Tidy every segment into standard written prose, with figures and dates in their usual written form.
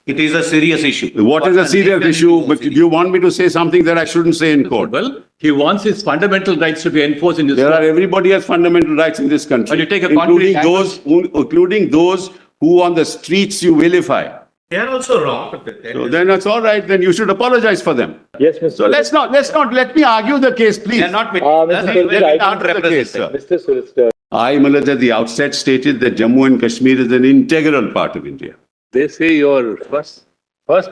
It is a serious issue. What is a serious issue? But you want me to say something that I shouldn't say in court? Well, he wants his fundamental rights to be enforced in his There court. are, everybody has fundamental rights in this country. But you take a including concrete including those who on the streets you vilify. They are also wrong. So then that's all right. Then you should apologize for them. Yes, Mr. So let me argue the case, please. They are not Mr. Solicitor, I not think the case, sir. represented. Mr. Solicitor, I, Malad, at the outset stated that Jammu and Kashmir is an integral part of India. They say your first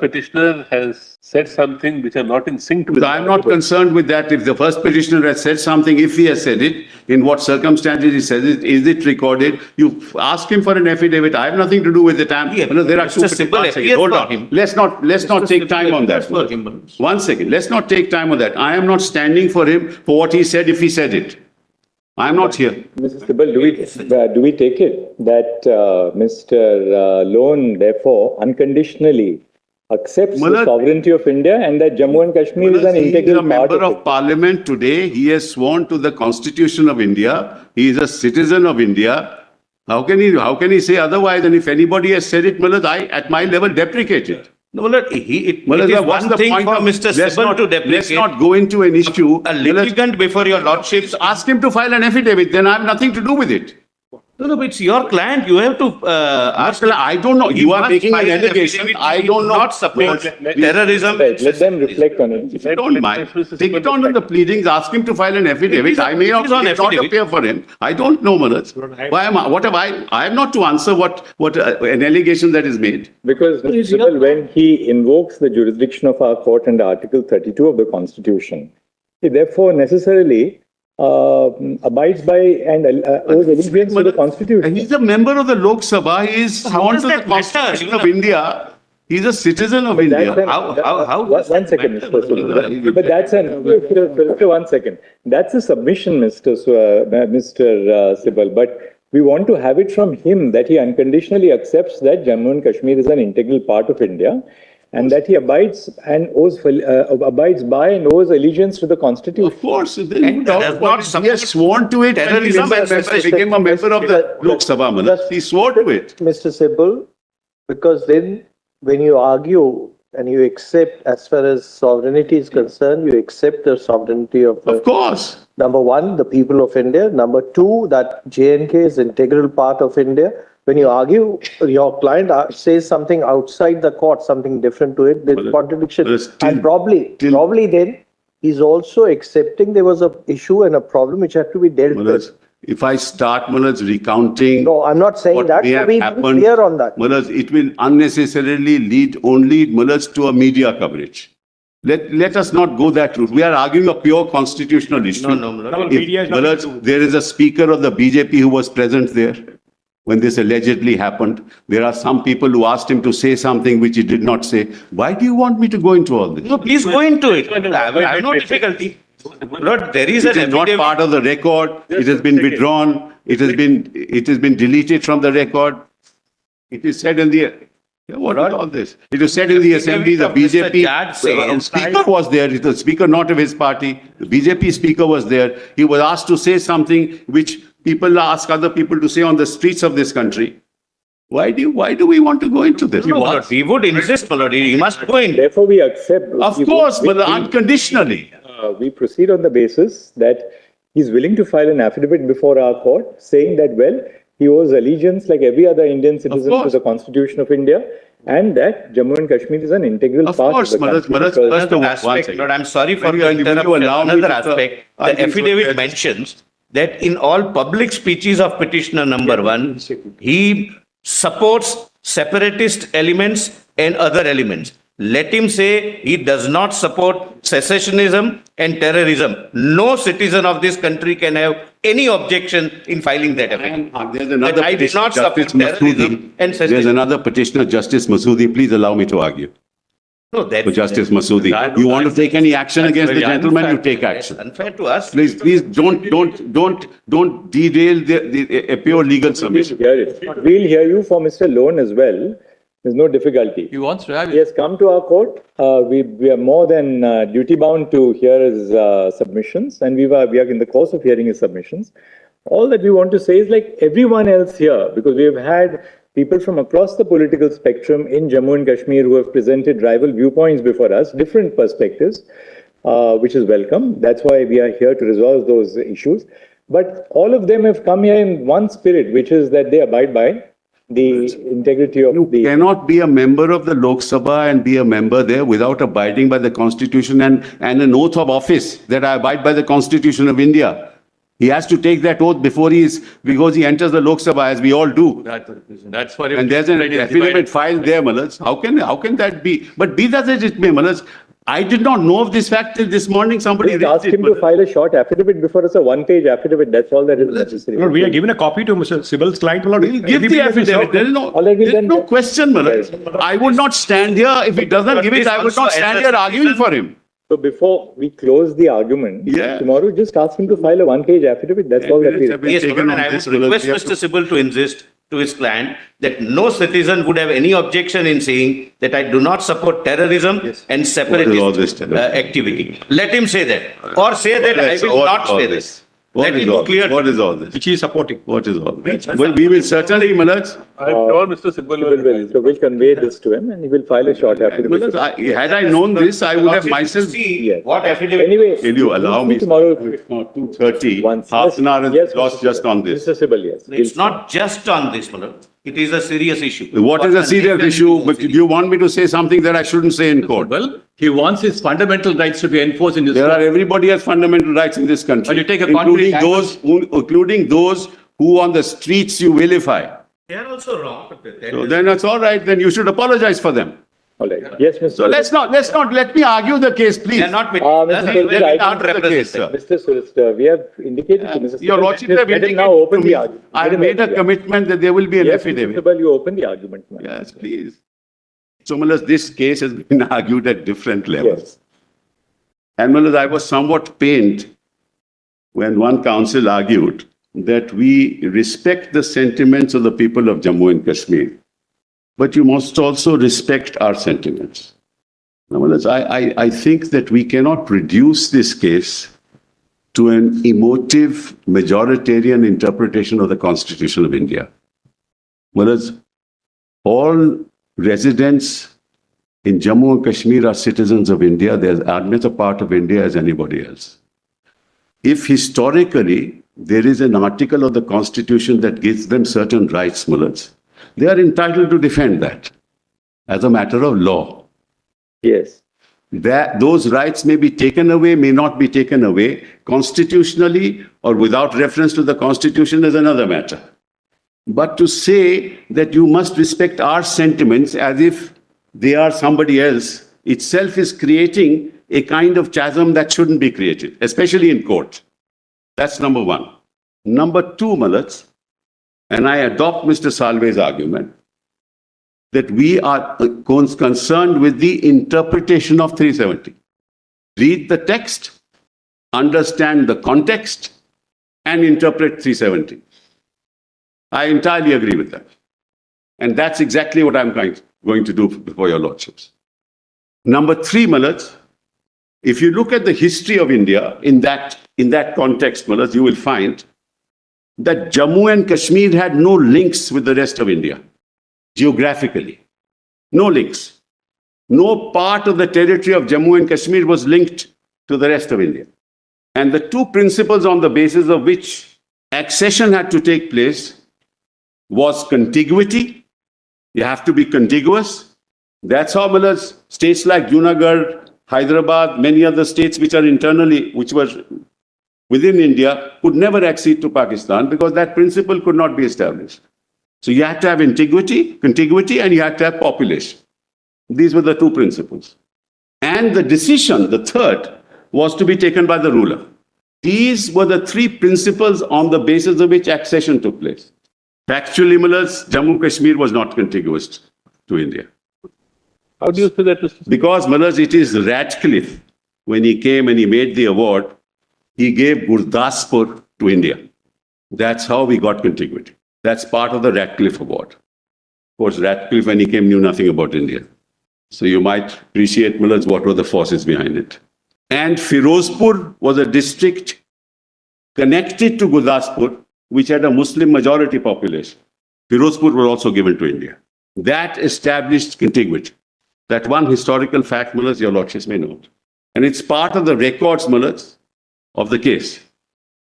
petitioner has said something which are not in sync with. I'm not concerned with that. If the first petitioner has said something, if he has said it, in what circumstances he says it, is it recorded? You ask him for an affidavit. I have nothing to do with it. Yeah, There are two Mr. Sibal appears Hold for on. him. Let's not take time on that. For him. One second. Let's not take time on that. I am not standing for him for what he said if he said it. I am not here. Mrs. Sibal, do we take it that Mr. Lone therefore unconditionally accepts the Malad, sovereignty of India and that Jammu and Kashmir is an He is integral a part member of of it? Parliament today. He has sworn to the Constitution of India. He is a citizen of India. How can he say otherwise? And if anybody has said it, Malad, I at my level deprecate it. No, it is What's one the thing point for of- Mr. let's Sibal not- to Let's deprecate. not go into an issue. A litigant before your lordships. Ask him to file an affidavit. Then I have nothing to do with it. No, but it's your client. You have to ask. I don't know. He You are must making an file allegation. affidavit. I He don't know. Not support terrorism. Let them reflect on it. If you don't mind, take it on the pleadings, ask him to file an affidavit. I may not, it is on may not affidavit. appear for him. I don't know, Manoj. What have I have not to answer what an allegation that is made. Because, Mr. Sibal, when he invokes the jurisdiction of our court under Article 32 of the Constitution, he therefore necessarily abides by and owes allegiance to the Constitution. And he's a member of the Lok Sabha. He is sworn does to the that matter? Constitution of India. He's a citizen of India. How does One that second, matter? Mr. Solicitor. But that's one second. That's a submission, Mr. Sibal. But we want to have it from him that he unconditionally accepts that Jammu and Kashmir is an integral part of India, and that he abides by and owes allegiance to the Constitution. Of course. And does not He has sworn to it when he terrorism and became a member of the Lok Sabha. Manoj. He swore to it. Mr. Sibal, because then when you argue and you accept, as far as sovereignty is concerned, you accept the sovereignty of Of course. number one, the people of India. Number two, that JNK is integral part of India. When you argue, your client says something outside the court, something different to it, there's contradiction. And probably then he's also accepting there was a issue and a problem which had to be dealt Manoj, with. if I start, Manoj, recounting No, I'm not saying what that. may So have be happened, clear on that. Manoj, it will unnecessarily lead only, Manoj, to a media coverage. Let us not go that route. We are arguing a pure constitutional issue. No, If, Manoj, there is a speaker of the BJP who was present there when this allegedly happened. There are some people who asked him to say something which he did not say. Why do you want me to go into all this? No, please go into it. I have no difficulty. Lord, there is It an is not affidavit. part of the record. It has been withdrawn. It has been deleted from the record. It is said in the what is all this? It was said in the assembly. The BJP speaker was there. It was speaker not of his party. The BJP speaker was there. He was asked to say something which people ask other people to say on the streets of this country. Why do we want to go into this? No, Lord, we would insist, Lord, he must go in. Therefore, we accept. Of course, but unconditionally. We proceed on the basis that he's willing to file an affidavit before our court saying that, well, he owes allegiance like every other Indian citizen to the Constitution of India, and that Jammu and Kashmir is an integral part of the country. Another aspect, Lord, I'm sorry for the interruption. Another aspect, the affidavit mentions that in all public speeches of petitioner number one, he supports separatist elements and other elements. Let him say he does not support secessionism and terrorism. No citizen of this country can have any objection in filing that affidavit. There's another I did not Justice support terrorism Masoodi. and There's secession. another petitioner, Justice Masoodi. Please allow me to argue. No, that's For Justice Masoodi. You want to take any action against the gentleman, you take action. Unfair to us. Please don't derail a pure legal submission. We'll hear you for Mr. Lone as well. There's no difficulty. He wants to have He it. has come to our court. We are more than duty bound to hear his submissions, and we are in the course of hearing his submissions. All that we want to say is, like everyone else here, because we have had people from across the political spectrum in Jammu and Kashmir who have presented rival viewpoints before us, different perspectives, which is welcome. That's why we are here to resolve those issues. But all of them have come here in one spirit, which is that they abide by the integrity of You cannot be a member of the Lok Sabha and be a member there without abiding by the Constitution and an oath of office that I abide by the Constitution of India. He has to take that oath before because he enters the Lok Sabha, as we all do. That's for him. And there's an affidavit filed there, Malaj. How can that be? But be that as it may, Malaj, I did not know of this fact till this morning. Somebody Just ask him to file a short affidavit before us, a one-page affidavit. That's all that is necessary. Lord, we are given a copy to Mr. Sibal's client. Lord. We'll give the affidavit. There is no, All right, there is then- no question, Malaj. I would not stand here. If he doesn't give it, I would not stand here arguing for him. So before we close the argument, Yeah. tomorrow, just ask him to file a one-page affidavit. That's all that we Have been Yes, taken and on I this, would Malaj. request We have Mr. Sibal to insist to his client that no citizen would have any objection in saying that I do not support terrorism and What is all separatist this terrorism? activity. Let him say that. Or say that I will What not is all say this? this. What Let is it all be clear. this? What is all this? Which he is supporting. What is all this? Well, we will certainly, Malaj. I'm sure Mr. Sibal will. So we'll convey this to him and he will file a short affidavit. Malaj, had I known this, I would have myself. See Yes. what affidavit. Anyway. Will you allow me? Tomorrow. It's not 2:30. Once. Half an hour Yes, is lost Mr. just on this. Mr. Sibal, yes. It's not just on this, Malad. It is a serious issue. What is a serious issue? But do you want me to say something that I shouldn't say in court? Well, he wants his fundamental rights to be enforced in his There are court. everybody has fundamental rights in this country, But you take a including concrete including those who on the streets you vilify. They are also wrong. So then that's all right. Then you should apologize for them. All right. Yes, Mr. So let me argue the case, please. They are not. Mr. They will Solicitor, not the represent case, them. sir. Mr. Solicitor, we have indicated to Mr. Your Sibal, Lordship just have let him indicated now open to the me. argument. I Let him made a open the commitment that there will be an Yes, Mr. affidavit. Sibal, you open the argument now. Yes, please. So, Malas, this case has been argued at different levels. Yes. And Malas, I was somewhat pained when one counsel argued that we respect the sentiments of the people of Jammu and Kashmir, but you must also respect our sentiments. Now, Malas, I think that we cannot reduce this case to an emotive majoritarian interpretation of the Constitution of India. Whereas all residents in Jammu and Kashmir are citizens of India. They are as a part of India as anybody else. If historically there is an article of the Constitution that gives them certain rights, Mullahs, they are entitled to defend that as a matter of law. Yes. That those rights may be taken away, may not be taken away, constitutionally or without reference to the Constitution is another matter. But to say that you must respect our sentiments as if they are somebody else itself is creating a kind of chasm that shouldn't be created, especially in court. That's number one. Number two, Malats, and I adopt Mr. Salve's argument, that we are concerned with the interpretation of 370. Read the text, understand the context, and interpret 370. I entirely agree with that. And that's exactly what I'm going to do before your lordships. Number three, Malats, if you look at the history of India in that context, Malats, you will find that Jammu and Kashmir had no links with the rest of India, geographically. No links. No part of the territory of Jammu and Kashmir was linked to the rest of India. And the two principles on the basis of which accession had to take place was contiguity. You have to be contiguous. That's how Mallas, states like Junagadh, Hyderabad, many other states which are internally, which were within India, could never accede to Pakistan because that principle could not be established. So you had to have contiguity, and you had to have population. These were the two principles. And the decision, the third, was to be taken by the ruler. These were the three principles on the basis of which accession took place. Factually, Mullas, Jammu Kashmir was not contiguous to India. How do you say that, Mr. Because, Mullas, it is Radcliffe, when he came and he made the award, he gave Gurdaspur to India. That's how we got contiguity. That's part of the Radcliffe Award. Of course, Radcliffe, when he came, knew nothing about India. So you might appreciate, Mullas, what were the forces behind it. And Firozpur was a district connected to Gurdaspur, which had a Muslim majority population. Firozpur was also given to India. That established contiguity. That one historical fact, Mullahs, your lordships may note. And it's part of the records, Mullahs, of the case.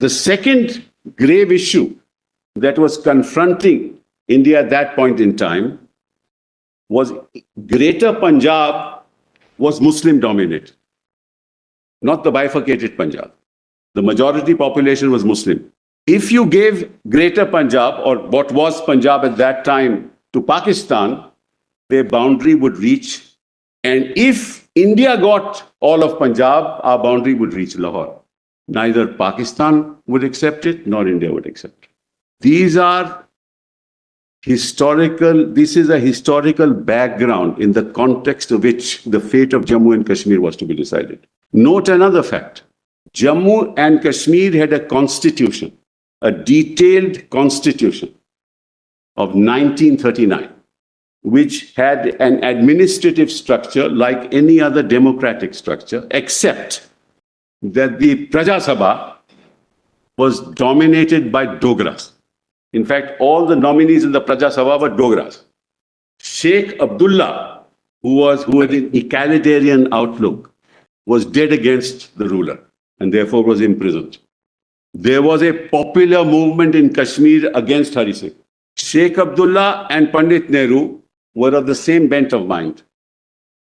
The second grave issue that was confronting India at that point in time was Greater Punjab was Muslim dominated, not the bifurcated Punjab. The majority population was Muslim. If you gave Greater Punjab, or what was Punjab at that time, to Pakistan, their boundary would reach. And if India got all of Punjab, our boundary would reach Lahore. Neither Pakistan would accept it, nor India would accept it. These are historical, this is a historical background in the context of which the fate of Jammu and Kashmir was to be decided. Note another fact. Jammu and Kashmir had a constitution, a detailed constitution of 1939, which had an administrative structure like any other democratic structure, except that the Praja Sabha was dominated by Dogras. In fact, all the nominees in the Praja Sabha were Dogras. Sheikh Abdullah, who had an egalitarian outlook, was dead against the ruler and therefore was imprisoned. There was a popular movement in Kashmir against Hari Singh. Sheikh Abdullah and Pandit Nehru were of the same bent of mind,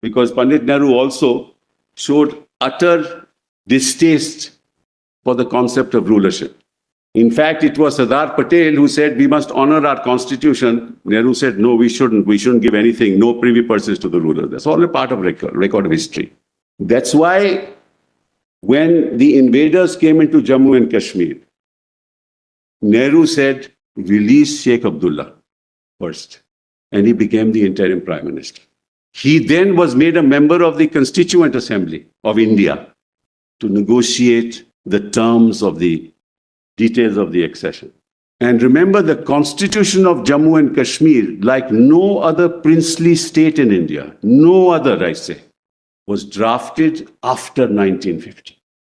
because Pandit Nehru also showed utter distaste for the concept of rulership. In fact, it was Sardar Patel who said, we must honor our constitution. Nehru said, no, we shouldn't. We shouldn't give anything, no privy purses to the ruler. That's all a part of record of history. That's why when the invaders came into Jammu and Kashmir, Nehru said, release Sheikh Abdullah first. And he became the interim prime minister. He then was made a member of the Constituent Assembly of India to negotiate the terms of the details of the accession. And remember, the constitution of Jammu and Kashmir, like no other princely state in India, no other, I say, was drafted after 1950.